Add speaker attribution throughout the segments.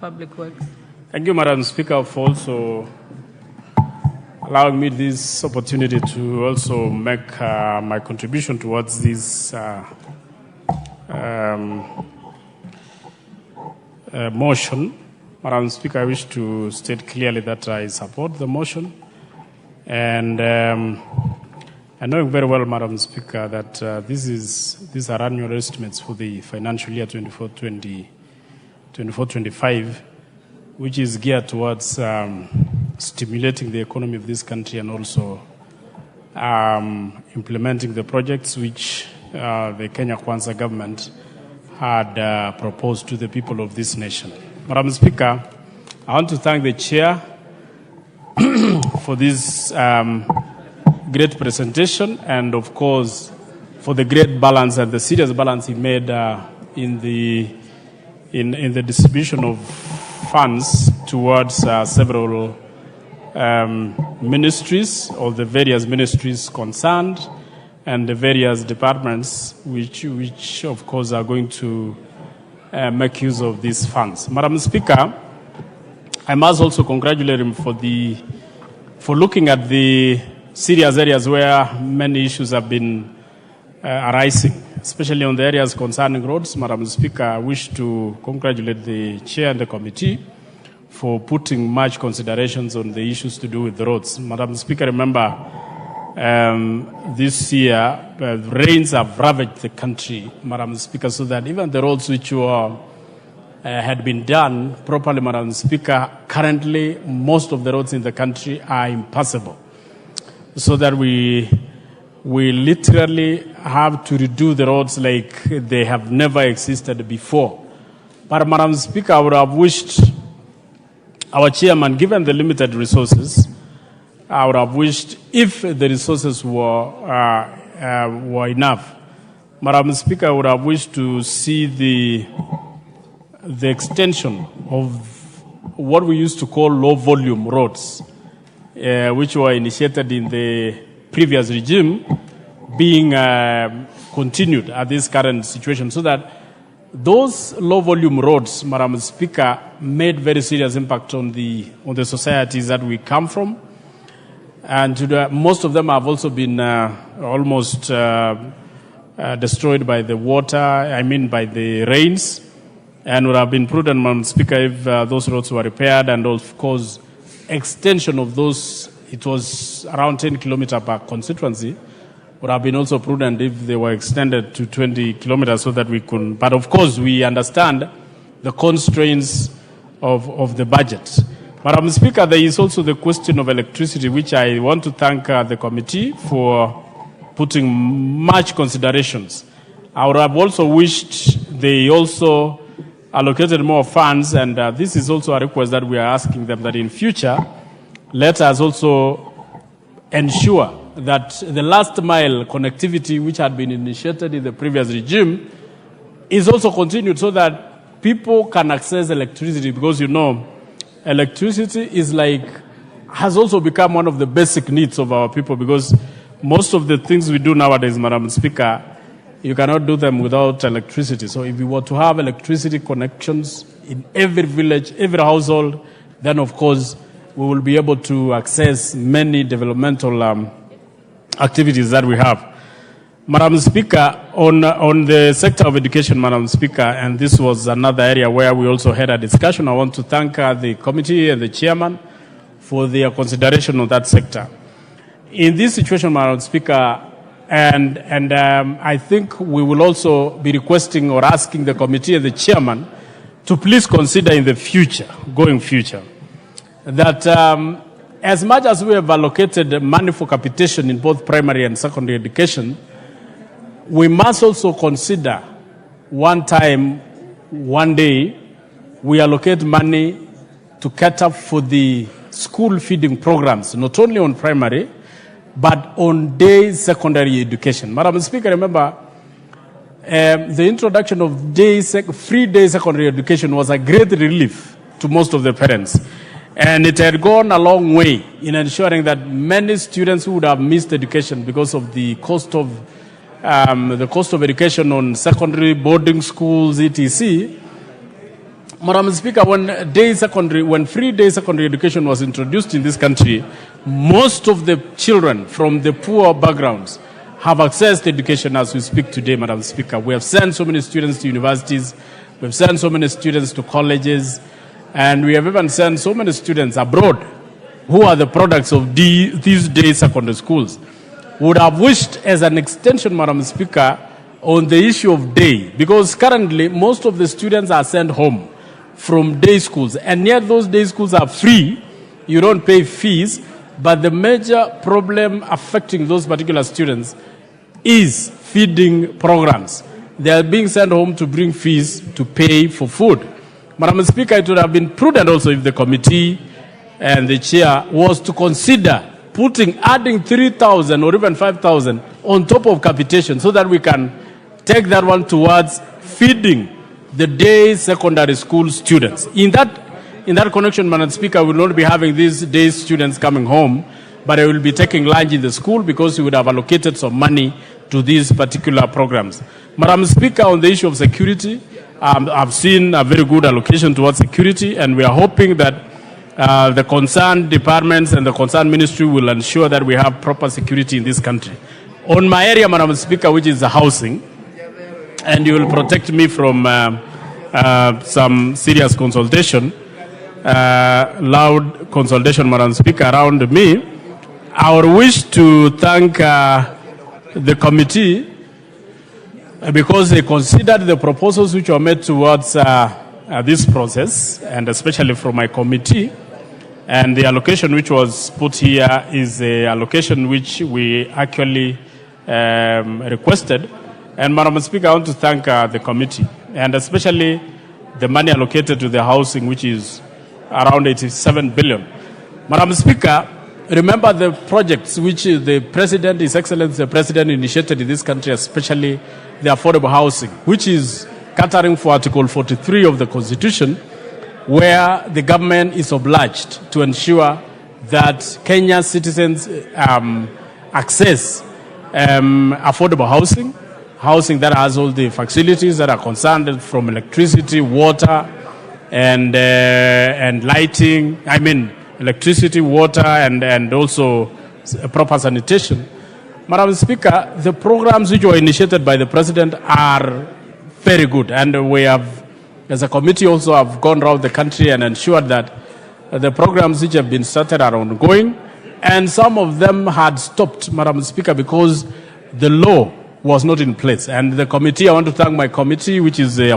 Speaker 1: Public Works.
Speaker 2: Thank you, Madam Speaker, for also allowing me this opportunity to also make my contribution towards this motion. Madam Speaker, I wish to state clearly that I support the motion. And I know very well, Madam Speaker, that these are annual estimates for the financial year 24-25, which is geared towards stimulating the economy of this country and also implementing the projects which the Kenya Kwanza government had proposed to the people of this nation. Madam Speaker, I want to thank the Chair for this great presentation and, of course, for the great balance and the serious balance he made in the distribution of funds towards several ministries or the various ministries concerned and the various departments which of course are going to make use of these funds. Madam Speaker, I must also congratulate him for looking at the serious areas where many issues have been arising, especially on the areas concerning roads. Madam Speaker, I wish to congratulate the Chair and the committee for putting much considerations on the issues to do with the roads. Madam Speaker, remember this year rains have ravaged the country, Madam Speaker, so that even the roads which had been done properly, Madam Speaker, currently most of the roads in the country are impassable, so that we literally have to redo the roads like they have never existed before. But, Madam Speaker, I would have wished our chairman, given the limited resources, I would have wished if the resources were enough. Madam Speaker, I would have wished to see the extension of what we used to call low-volume roads, which were initiated in the previous regime, being continued at this current situation, so that those low-volume roads, Madam Speaker, made very serious impact on the societies that we come from, and most of them have also been almost destroyed by the water. By the rains, and would have been prudent, Madam Speaker, if those roads were repaired, and of course, extension of those. It was around 10 kilometers per constituency. Would have been also prudent if they were extended to 20 kilometers so that we could. But of course, we understand the constraints of the budget. Madam Speaker, there is also the question of electricity, which I want to thank the committee for putting much considerations. I would have also wished they also allocated more funds, and this is also a request that we are asking them, that in future, let us also ensure that the last mile connectivity, which had been initiated in the previous regime, is also continued so that people can access electricity, because electricity has also become one of the basic needs of our people, because most of the things we do nowadays, Madam Speaker, you cannot do them without electricity. So if we were to have electricity connections in every village, every household, then of course we will be able to access many developmental activities that we have. Madam Speaker, on the sector of education, Madam Speaker, and this was another area where we also had a discussion, I want to thank the committee and the chairman for their consideration of that sector. In this situation, Madam Speaker, and I think we will also be requesting or asking the committee and the chairman to please consider in the future, that as much as we have allocated money for capitation in both primary and secondary education, we must also consider one day, we allocate money to cater for the school feeding programs, not only on primary, but on day secondary education. Madam Speaker, remember, the introduction of free day secondary education was a great relief to most of the parents. And it had gone a long way in ensuring that many students who would have missed education because of the cost of education on secondary boarding schools, etc., Madam Speaker, when free day secondary education was introduced in this country, most of the children from the poor backgrounds have accessed education as we speak today, Madam Speaker. We have sent so many students to universities, we've sent so many students to colleges, and we have even sent so many students abroad who are the products of these day secondary schools. Would have wished as an extension, Madam Speaker, on the issue of day, because currently most of the students are sent home from day schools, and yet those day schools are free, you don't pay fees, but the major problem affecting those particular students is feeding programs. They are being sent home to bring fees to pay for food. Madam Speaker, it would have been prudent also if the committee and the chair was to consider adding 3,000 or even 5,000 on top of capitation so that we can take that one towards feeding the day secondary school students. In that connection, Madam Speaker, we will not be having these day students coming home, but I will be taking lunch in the school because we would have allocated some money to these particular programs. Madam Speaker, on the issue of security, I've seen a very good allocation towards security, and we are hoping that the concerned departments and the concerned ministry will ensure that we have proper security in this country. On my area, Madam Speaker, which is the housing, and you will protect me from some serious consultation, loud consultation, Madam Speaker, around me. I would wish to thank the committee because they considered the proposals which were made towards this process, and especially from my committee. And the allocation which was put here is the allocation which we actually requested. And Madam Speaker, I want to thank the committee, and especially the money allocated to the housing, which is around 87 billion. Madam Speaker, remember the projects which the President, His Excellency the President, initiated in this country, especially the affordable housing, which is catering for Article 43 of the Constitution, where the government is obliged to ensure that Kenyan citizens access affordable housing that has all the facilities that are concerned, from electricity, water, and lighting. I mean, electricity, water, and also proper sanitation. Madam Speaker, the programs which were initiated by the President are very good, and we have, as a committee, also have gone around the country and ensured that the programs which have been started are ongoing, and some of them had stopped, Madam Speaker, because the law was not in place. And the committee, I want to thank my committee, which is the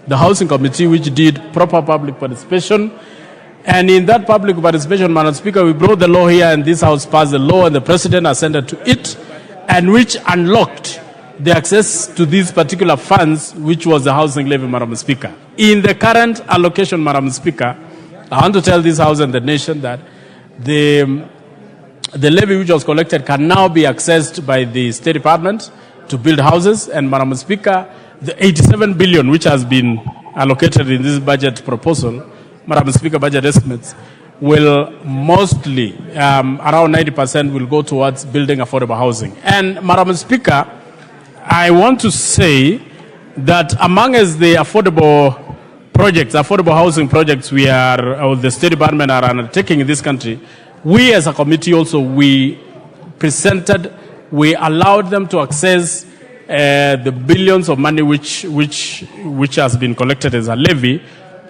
Speaker 2: the housing committee, which did proper public participation. And in that public participation, Madam Speaker, we brought the law here, and this House passed the law, and the President assented to it, and which unlocked the access to these particular funds, which was the housing levy, Madam Speaker. In the current allocation, Madam Speaker, I want to tell this House and the nation that the levy which was collected can now be accessed by the State Department to build houses. And Madam Speaker, the 87 billion which has been allocated in this budget proposal, Madam Speaker, budget estimates, will mostly, around 90%, will go towards building affordable housing. And Madam Speaker, I want to say that among us the affordable housing projects the State Department are undertaking in this country, we as a committee also, we allowed them to access the billions of money which has been collected as a levy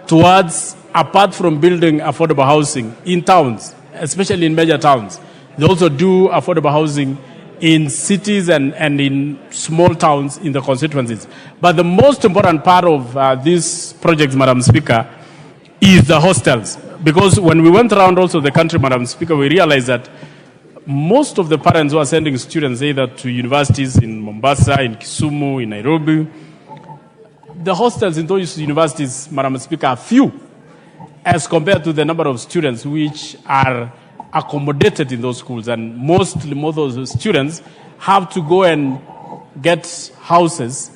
Speaker 2: towards, apart from building affordable housing in towns, especially in major towns. They also do affordable housing in cities and in small towns in the constituencies. But the most important part of these projects, Madam Speaker, is the hostels. Because when we went around also the country, Madam Speaker, we realized that most of the parents who are sending students either to universities in Mombasa, in Kisumu, in Nairobi, the hostels in those universities, Madam Speaker, are few as compared to the number of students which are accommodated in those schools. And most of those students have to go and get houses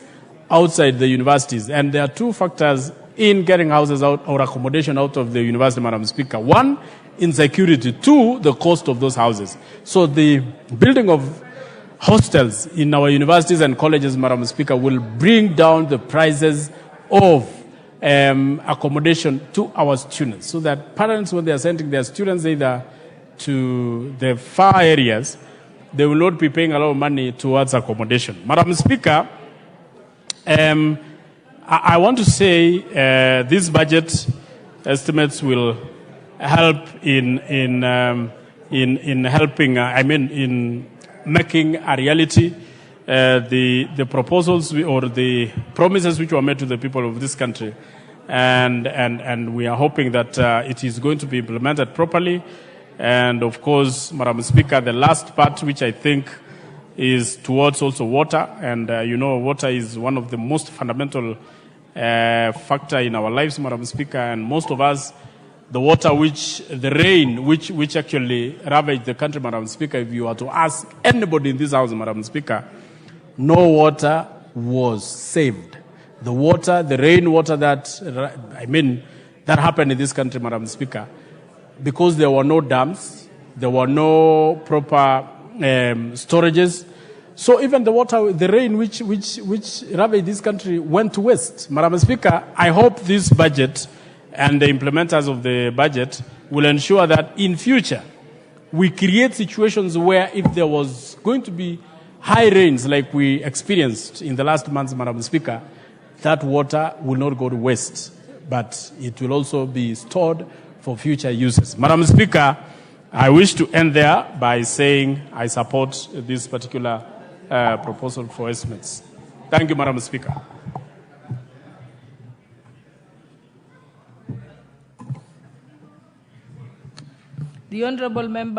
Speaker 2: outside the universities. And there are two factors in getting houses out or accommodation out of the university, Madam Speaker. One, insecurity. Two, the cost of those houses. So the building of hostels in our universities and colleges, Madam Speaker, will bring down the prices of accommodation to our students, so that parents, when they are sending their students either to the far areas, they will not be paying a lot of money towards accommodation. Madam Speaker, I want to say this budget estimates will help in helping. In making a reality the proposals or the promises which were made to the people of this country, and we are hoping that it is going to be implemented properly. And of course, Madam Speaker, the last part, which I think is towards also water, and water is one of the most fundamental factor in our lives, Madam Speaker, and most of us, the water the rain which actually ravaged the country, Madam Speaker, if you were to ask anybody in this house, Madam Speaker, no water was saved. The rainwater that happened in this country, Madam Speaker, because there were no dams, there were no proper storages. So even the rain which ravaged this country went to waste. Madam Speaker, I hope this budget and the implementers of the budget will ensure that in future we create situations where if there was going to be high rains like we experienced in the last months, Madam Speaker, that water will not go to waste, but it will also be stored for future uses. Madam Speaker, I wish to end there by saying I support this particular proposal for estimates. Thank you, Madam Speaker.
Speaker 1: The Honourable Member